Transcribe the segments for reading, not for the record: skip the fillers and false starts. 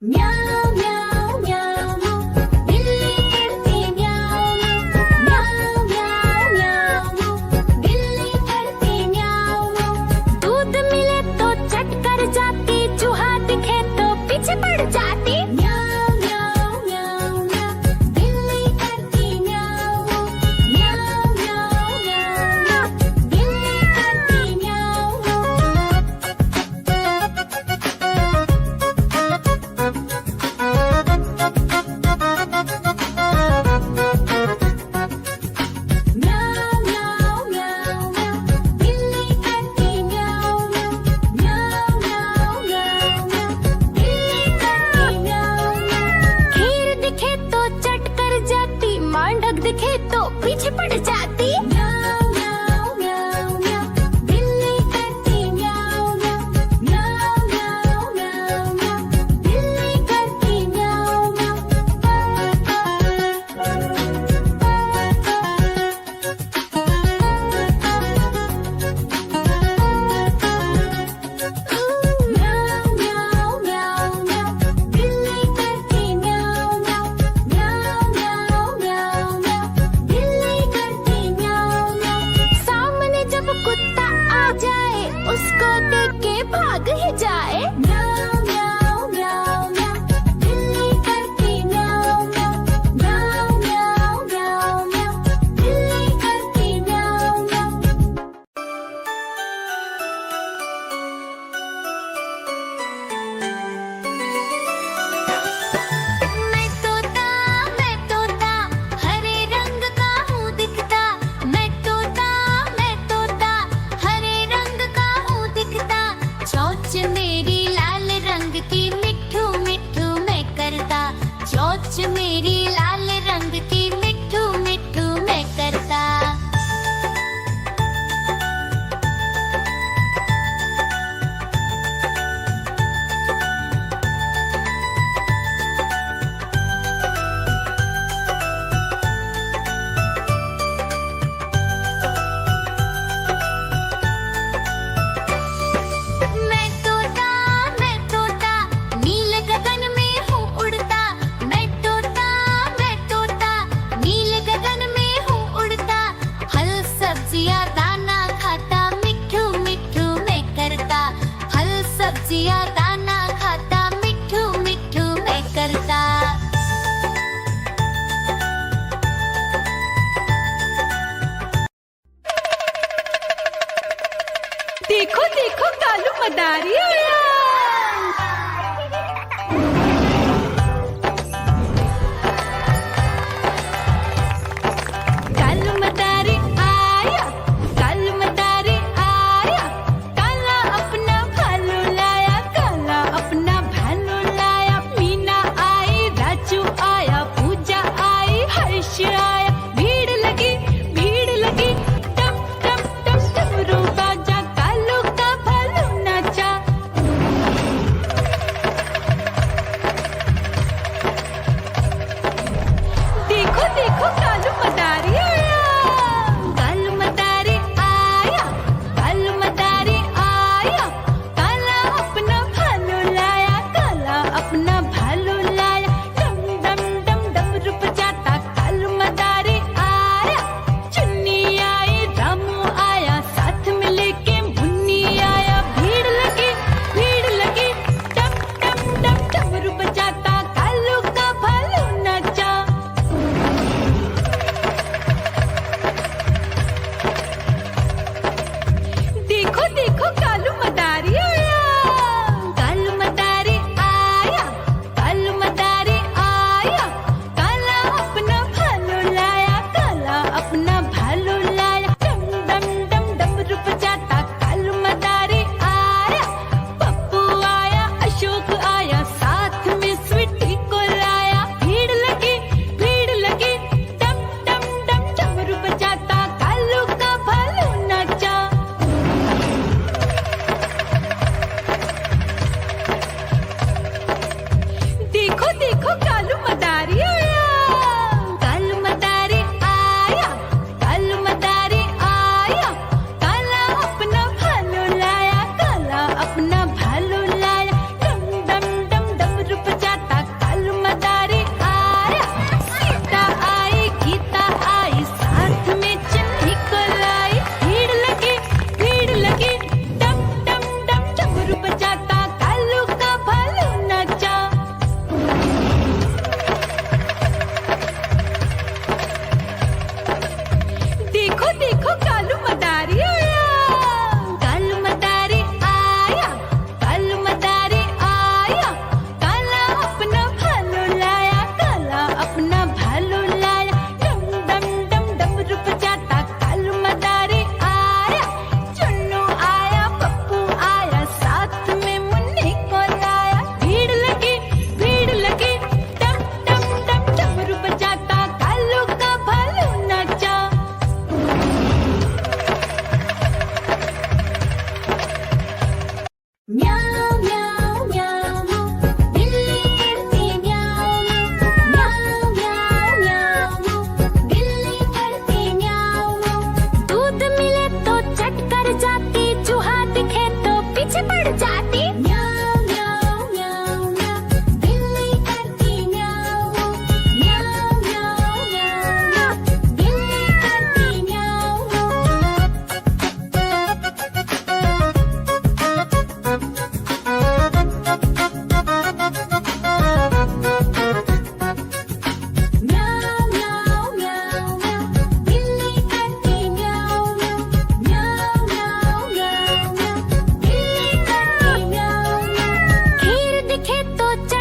म्याऊ म्याऊ म्याऊ बिल्ली करती म्याऊ म्याऊ म्याऊ म्याऊ बिल्ली करती म्याऊ। दूध मिले तो चट कर जाती, चूहा दिखे तो पीछे पड़ जाती। म्याऊ म्याऊ म्याऊ म्याऊ बिल्ली करती म्याऊ म्याऊ म्याऊ म्याऊ बिल्ली करती म्याऊ। म्याऊ म्याऊ म्याऊ म्याऊ बिल्ली करती म्याऊ म्याऊ म्याऊ म्याऊ म्याऊ बिल्ली करती म्याऊ। खीर दिखे तो चट कर जाती, मांडक दिखे तो पीछे पड़ जाती। म्याऊ म्याऊ म्याऊ म्याऊ बिल्ली करती म्याऊ म्याऊ म्याऊ म्याऊ म्याऊ बिल्ली करती म्याऊ म्याऊ म्याऊ म्याऊ म्याऊ बिल्ली करती म्याऊ म्याऊ म्याऊ म्याऊ म्याऊ बिल्ली करती म्याऊ। सामने जब कुत्ता आ जाए, उसको देख के भाग ही जाए। म्याऊ म्याऊ म्याऊ म्याऊ बिल्ली करती म्याऊ म्याऊ म्याऊ म्याऊ म्याऊ बिल्ली करती म्याऊ म्याऊ। मैं तोता हरे रंग का हूँ दिखता। मैं तोता हरे रंग का हूँ दिखता। चोंच मेरी लाल रंग की, मिट्ठू मिट्ठू मैं करता। चोंच मेरी लाल रंग की, मिट्ठू मिट्ठू मैं करता। मैं तोता नीले गगन में हूँ उड़ता। मैं तोता नीले गगन में हूँ उड़ता। फल सब्जियाँ दाना खाता, मिट्ठू मिट्ठू मैं करता। फल सब्जियाँ दाना खाता, मिट्ठू मिट्ठू मैं करता। देखो देखो कालू मदारी आया। कालू मदारी आया, कालू मदारी आया। काला अपना भालू लाया, काला अपना भालू लाया। मीना आई, राजू आया, पूजा आई, हर्ष आया। भीड़ लगी टम टम टम डमरू बाजा, कालू का भालू नाचा। देखो देखो कालू मदारी आया। कालू मदारी आया, कालू मदारी आया। काला अपना भालू लाया, काला अपना भालू लाया। डम डम डम डमरू बजाता कालू मदारी आया। चुन्नी आई, रामू आया, साथ में लेके मुन्नी आया। भीड़ लगी टम टम डम डमरू बजाता कालू का भालू नाचा। देखो देखो कालू मदारी आया। कालू मदारी आया, कालू मदारी आया। काला अपना भालू लाया, काला अपना भालू लाया। डम डम डम डमरू बजाता कालू मदारी आया। पप्पू आया, अशोक आया, साथ में स्वीटी को लाया। भीड़ लगी टम टम डम डमरू बजाता कालू का भालू नाचा। देखो देखो कालू मदारी आया। कालू मदारी आया, कालू मदारी आया। काला अपना भालू लाया, काला अपना भालू लाया। डम डम डम डमरू बजाता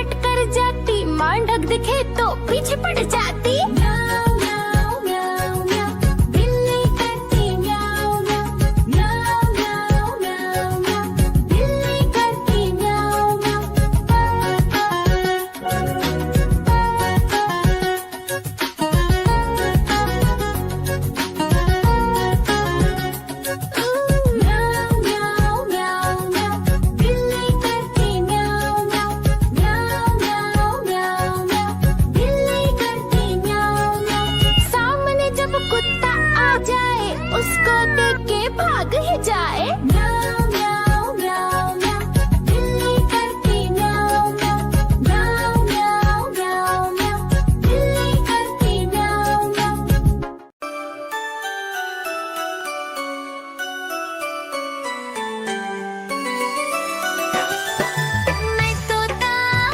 कट कर जाती, मां ढक दिखे तो पीछे पड़ जाती। म्याऊं म्याऊं म्याऊं म्याऊं, बिल्ली करती म्याऊं म्याऊं। म्याऊं म्याऊं म्याऊं म्याऊं, बिल्ली करती म्याऊं म्याऊं म्याऊं म्याऊं म्याऊं, बिल्ली करती म्याऊं म्याऊं। म्याऊं म्याऊं म्याऊं म्याऊं, बिल्ली करती म्याऊं म्याऊं। सामने जब कुत्ता आ जाए, उसको देख के भाग ही जाए। म्याऊं म्याऊं म्याऊं म्याऊं, बिल्ली करती म्याऊं म्याऊं। म्याऊं म्याऊं म्याऊं म्याऊं, बिल्ली करती म्याऊं म्याऊं।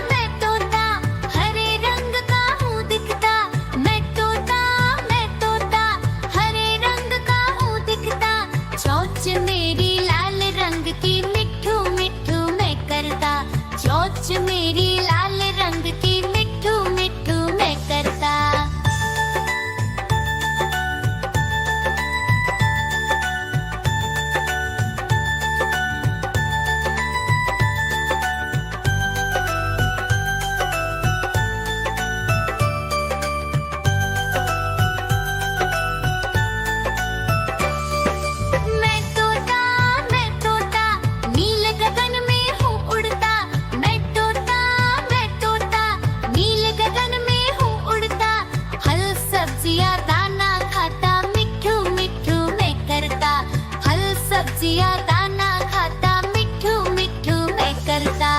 मैं तोता हरे रंग का हूँ दिखता। मैं तोता हरे रंग का हूँ दिखता। चोंच मेरी लाल रंग की, मिट्ठू मिट्ठू मैं करता। चोंच मेरी लाल रंग की, मिट्ठू मिट्ठू मैं करता। मैं तोता नील गगन में हूँ उड़ता। मैं तोता नील गगन में हूँ उड़ता। फल सब्जियाँ दाना खाता, मिट्ठू मिट्ठू मैं करता। फल सब्जियाँ दाना खाता, मिट्ठू मिट्ठू मैं करता।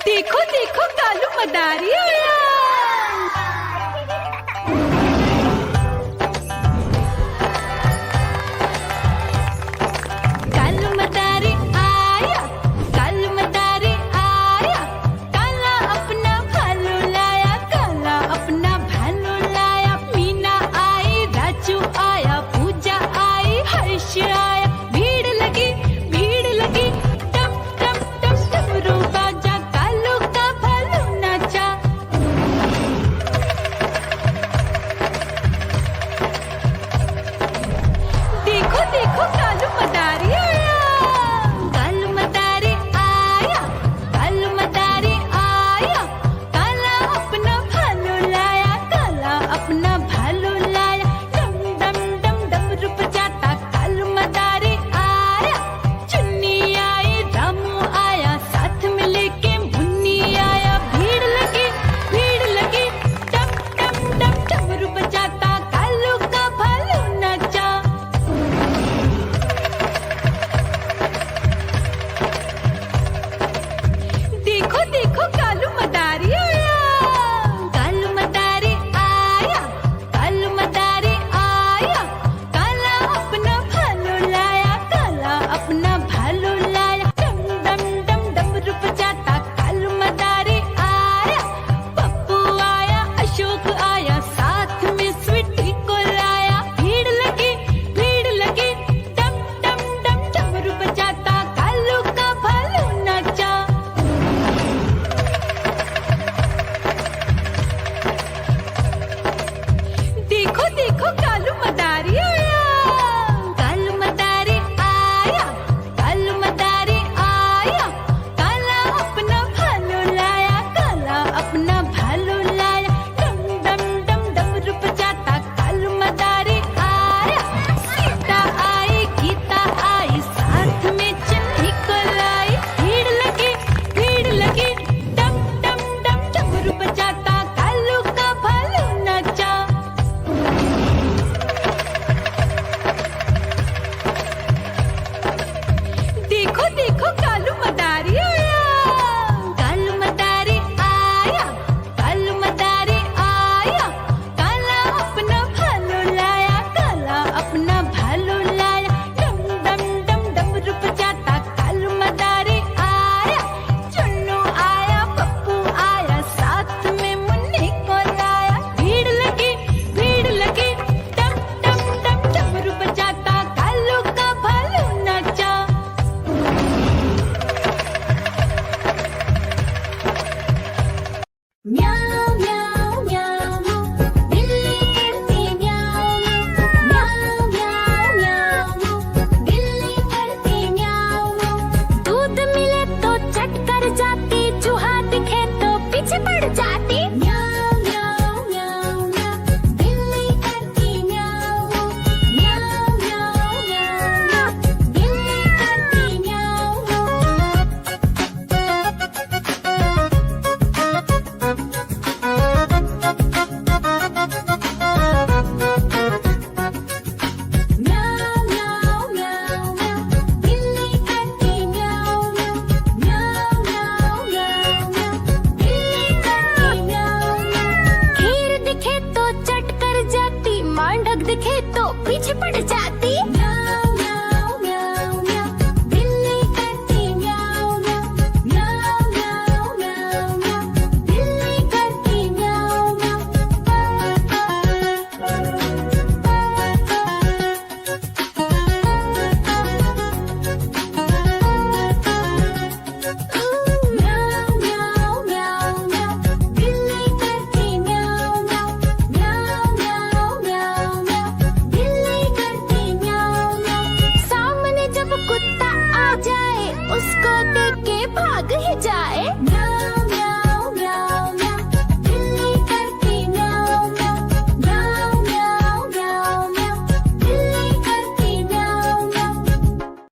देखो देखो कालू मदारी आया।